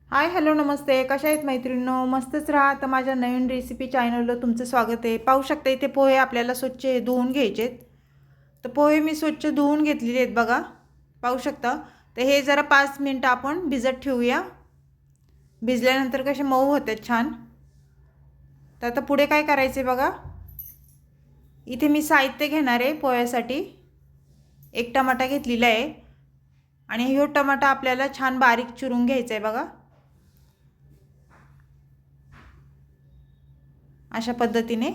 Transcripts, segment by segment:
Hi hello नमस्ते. कशा आहेत मैत्रिणींनो? मस्तच राहा. तर माझ्या नवीन रेसिपी चॅनलला तुमचं स्वागत आहे. पाहू शकता इथे पोहे आपल्याला स्वच्छ धुवून घ्यायचे आहेत. तर पोहे मी स्वच्छ धुवून घेतलेले आहेत बघा, पाहू शकता. तर हे जरा 5 मिनटं आपण भिजत ठेवूया. भिजल्यानंतर कसे मऊ होतात छान. तर आता पुढे काय करायचे बघा, इथे मी साहित्य घेणार आहे पोह्यासाठी. एक टमाटा घेतलेला आहे आणि हा टमाटा आपल्याला छान बारीक चिरून घ्यायचा आहे बघा, अशा पद्धतीने.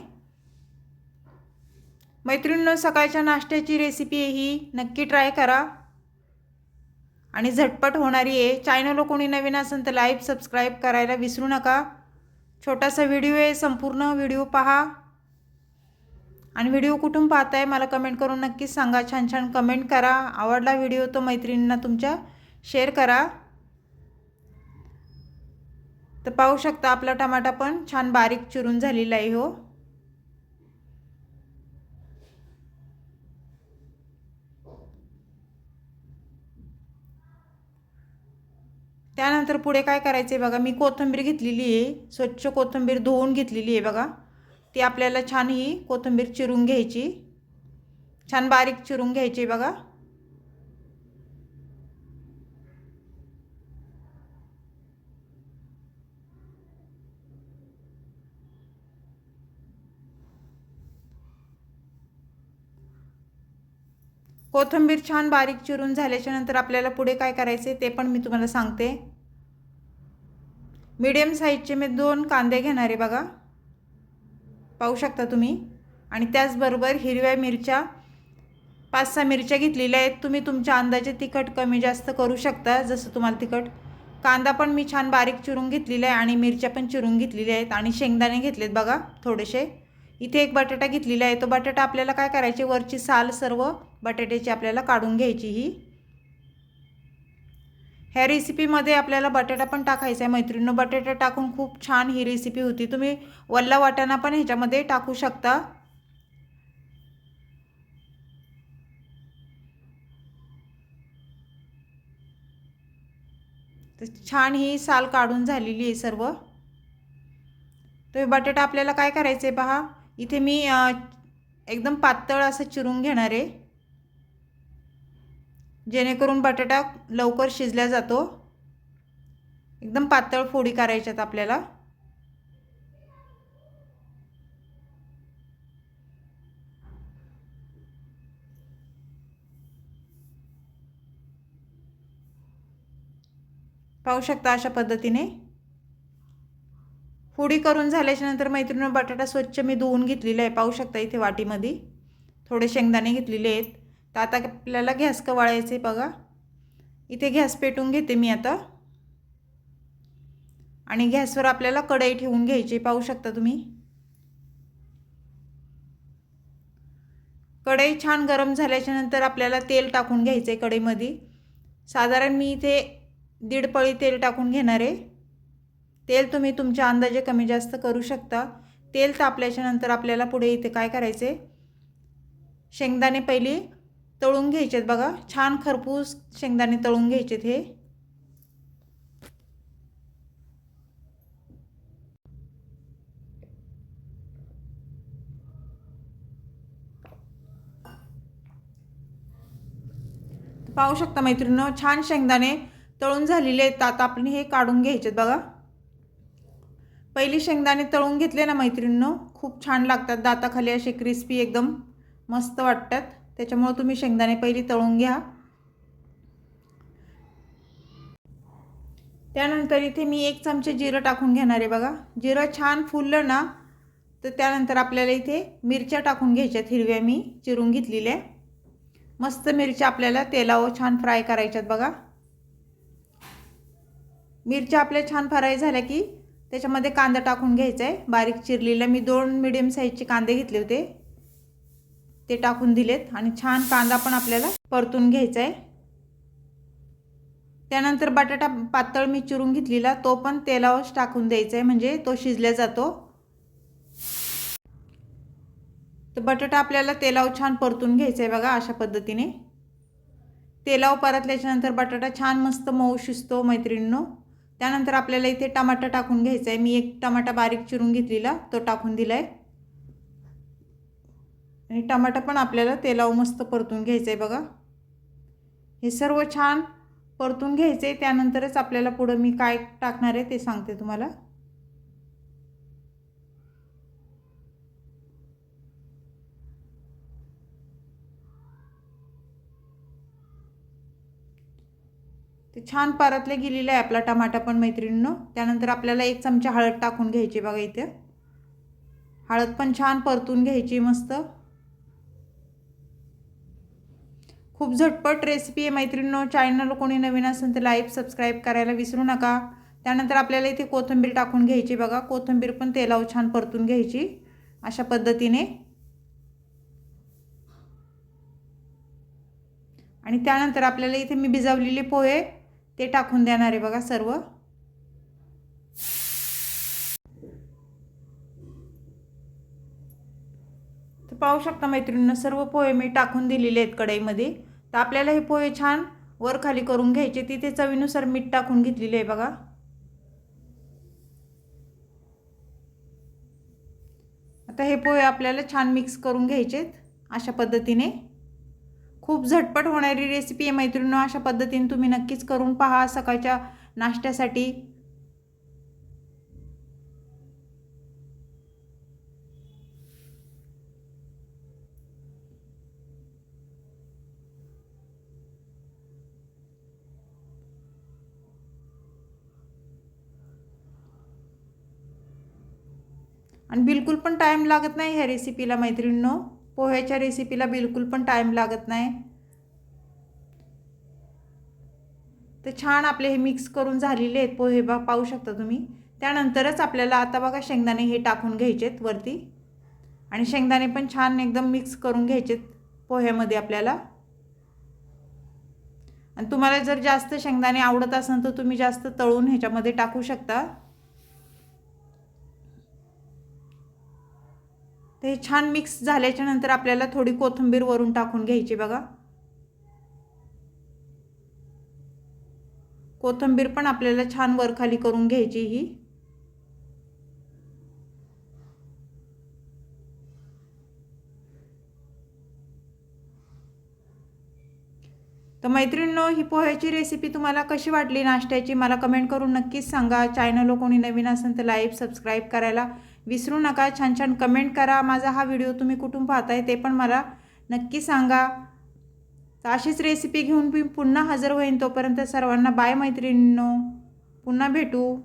मैत्रिणींनो, सकाळच्या नाश्त्याची रेसिपी आहे ही, नक्की ट्राय करा आणि झटपट होणारी आहे. चॅनलला कोणी नवीन असेल तर लाईक सबस्क्राईब करायला विसरू नका. छोटासा व्हिडिओ आहे, संपूर्ण व्हिडिओ पहा. आणि व्हिडिओ कुठून पाहताय मला कमेंट करून नक्कीच सांगा. छान छान कमेंट करा. आवडला व्हिडिओ तो मैत्रिणींना तुमच्या शेअर करा. तर पाहू शकता आपला टमाटा पण छान बारीक चिरून झालेला आहे हो. त्यानंतर पुढे काय करायचे बघा, मी कोथिंबीर घेतलेली आहे. स्वच्छ कोथिंबीर धुवून घेतलेली आहे बघा. ती आपल्याला छान ही कोथिंबीर चिरून घ्यायची, छान बारीक चिरून घ्यायची बघा. कोथिंबीर छान बारीक चिरून झाल्याच्या नंतर आपल्याला पुढे काय करायचे ते पण मी तुम्हाला सांगते. मीडियम साईजचे मी 2 कांदे घेणार आहे बघा, पाहू शकता तुम्ही. आणि त्याचबरोबर हिरव्या मिरच्या 5-6 मिरच्या घेतलेल्या आहेत. तुम्ही तुमच्या अंदाजे तिखट कमी जास्त करू शकता, जसं तुम्हाला तिखट. कांदा पण मी छान बारीक चिरून घेतलेला आहे आणि मिरच्या पण चिरून घेतलेल्या आहेत. आणि शेंगदाणे घेतलेत बघा थोडेसे. इथे एक बटाटा घेतलेला आहे. तो बटाटा आपल्याला काय करायचे, वरची साल सर्व बटाट्याची आपल्याला काढून घ्यायची ही. ह्या रेसिपीमध्ये आपल्याला बटाटा पण टाकायचा आहे मैत्रिणींनो. बटाटा टाकून खूप छान ही रेसिपी होती. तुम्ही वल्ला वाटाणा पण ह्याच्यामध्ये टाकू शकता. तर छान ही साल काढून झालेली आहे सर्व. तर बटाटा आपल्याला काय करायचं आहे पहा, इथे मी एकदम पातळ असं चिरून घेणार आहे, जेणेकरून बटाटा लवकर शिजला जातो. एकदम पातळ फोडी करायच्यात आपल्याला. पाहू शकता अशा पद्धतीने फोडी करून झाल्याच्या नंतर मैत्रिणींनो, बटाटा स्वच्छ मी धुवून घेतलेला आहे. पाहू शकता इथे वाटीमध्ये थोडे शेंगदाणे घेतलेले आहेत. तर आता आपल्याला गॅस कवाळायचे बघा. इथे गॅस पेटवून घेते मी आता. आणि गॅसवर आपल्याला कढई ठेवून घ्यायची, पाहू शकता तुम्ही. कढई छान गरम झाल्याच्या नंतर आपल्याला तेल टाकून घ्यायचं आहे कढईमध्ये. साधारण मी इथे 1.5 पळी तेल टाकून घेणार आहे. तेल तुम्ही तुमच्या अंदाजे कमी जास्त करू शकता. तेल तापल्याच्या नंतर आपल्याला पुढे इथे काय करायचे, शेंगदाणे पहिले तळून घ्यायचेत बघा. छान खरपूस शेंगदाणे तळून घ्यायचेत हे. पाहू शकता मैत्रिणींनो, छान शेंगदाणे तळून झालेले आहेत. आता आपण हे काढून घ्यायचेत बघा. पहिली शेंगदाणे तळून घेतले ना मैत्रिणींनो, खूप छान लागतात. दाताखाली असे क्रिस्पी एकदम मस्त वाटतात. त्याच्यामुळे तुम्ही शेंगदाणे पहिली तळून घ्या. त्यानंतर इथे मी 1 चमचे जिरं टाकून घेणार आहे बघा. जिरं छान फुललं ना, तर त्यानंतर आपल्याला इथे मिरच्या टाकून घ्यायच्यात, हिरव्या मी चिरून घेतलेल्या. मस्त मिरच्या आपल्याला तेलावर छान फ्राय करायच्यात बघा. मिरच्या आपल्या छान फ्राय झाल्या की त्याच्यामध्ये कांदा टाकून घ्यायचा आहे बारीक चिरलेला. मी 2 मीडियम साईजचे कांदे घेतले होते, ते टाकून दिलेत. आणि छान कांदा पण आपल्याला परतून घ्यायचा आहे. त्यानंतर बटाटा पातळ मी चिरून घेतलेला, तो पण तेलावर टाकून द्यायचा आहे, म्हणजे तो शिजला जातो. तर बटाटा आपल्याला तेलावर छान परतून घ्यायचा आहे बघा, अशा पद्धतीने. तेलावर परतल्याच्या नंतर बटाटा छान मस्त मऊ शिजतो मैत्रिणींनो. त्यानंतर आपल्याला इथे टमाटा टाकून घ्यायचा आहे। मी एक टमाटा बारीक चिरून घेतलेला तो टाकून दिला आहे आणि टमाटा पण आपल्याला तेलावर मस्त परतून घ्यायचं आहे बघा। हे सर्व छान परतून घ्यायचे, त्यानंतरच आपल्याला पुढे मी काय टाकणार आहे ते सांगते तुम्हाला। ते छान परतले गेलेला आहे आपला टमाटा पण मैत्रिणींनो। त्यानंतर आपल्याला 1 चमचा हळद टाकून घ्यायची बघा। इथे हळद पण छान परतून घ्यायची मस्त। खूप झटपट रेसिपी आहे मैत्रिणींनो। चॅनल कोणी नवीन असेल तर लाईक सबस्क्राइब करायला विसरू नका। त्यानंतर आपल्याला इथे कोथिंबीर टाकून घ्यायची बघा। कोथिंबीर पण तेलावर छान परतून घ्यायची अशा पद्धतीने। आणि त्यानंतर आपल्याला इथे मी भिजवलेले पोहे ते टाकून देणार आहे बघा सर्व। तर पाहू शकता मैत्रिणींनो सर्व पोहे मी टाकून दिलेले आहेत कढईमध्ये। तर आपल्याला हे पोहे छान वर खाली करून घ्यायचे। तिथे चवीनुसार मीठ टाकून घेतलेले आहे बघा। आता हे पोहे आपल्याला छान मिक्स करून घ्यायचे अशा पद्धतीने। खूप झटपट होणारी रेसिपी आहे मैत्रिणींनो। अशा पद्धतीने तुम्ही नक्कीच करून पहा सकाळच्या नाश्त्यासाठी। आणि बिलकुल पण टाइम लागत नाही ह्या रेसिपीला मैत्रिणींनो। पोह्याच्या रेसिपीला बिलकुल पण टाइम लागत नाही। तर छान आपले हे मिक्स करून झालेले आहेत पोहे पाहू शकता तुम्ही। त्यानंतरच आपल्याला आता बघा शेंगदाणे हे टाकून घ्यायचेत वरती आणि शेंगदाणे पण छान एकदम मिक्स करून घ्यायचेत पोह्यामध्ये आपल्याला। आणि तुम्हाला जर जास्त शेंगदाणे आवडत असेल तर तुम्ही जास्त तळून ह्याच्यामध्ये टाकू शकता। ते छान मिक्स झाल्याच्या नंतर आपल्याला थोडी कोथिंबीर वरून टाकून घ्यायची बघा। कोथिंबीर पण आपल्याला छान वर खाली करून घ्यायची ही। तर मैत्रिणींनो ही पोह्याची रेसिपी तुम्हाला कशी वाटली नाश्त्याची मला कमेंट करून नक्कीच सांगा। चॅनल कोणी नवीन असेल तर लाईक सबस्क्राइब करायला विसरू नका। छान छान कमेंट करा। माझा हा व्हिडिओ तुम्ही कुठून पाहताय ते पण मला नक्की सांगा। तर अशीच रेसिपी घेऊन मी पुन्हा हजर होईन। तोपर्यंत सर्वांना बाय मैत्रिणींनो, पुन्हा भेटू।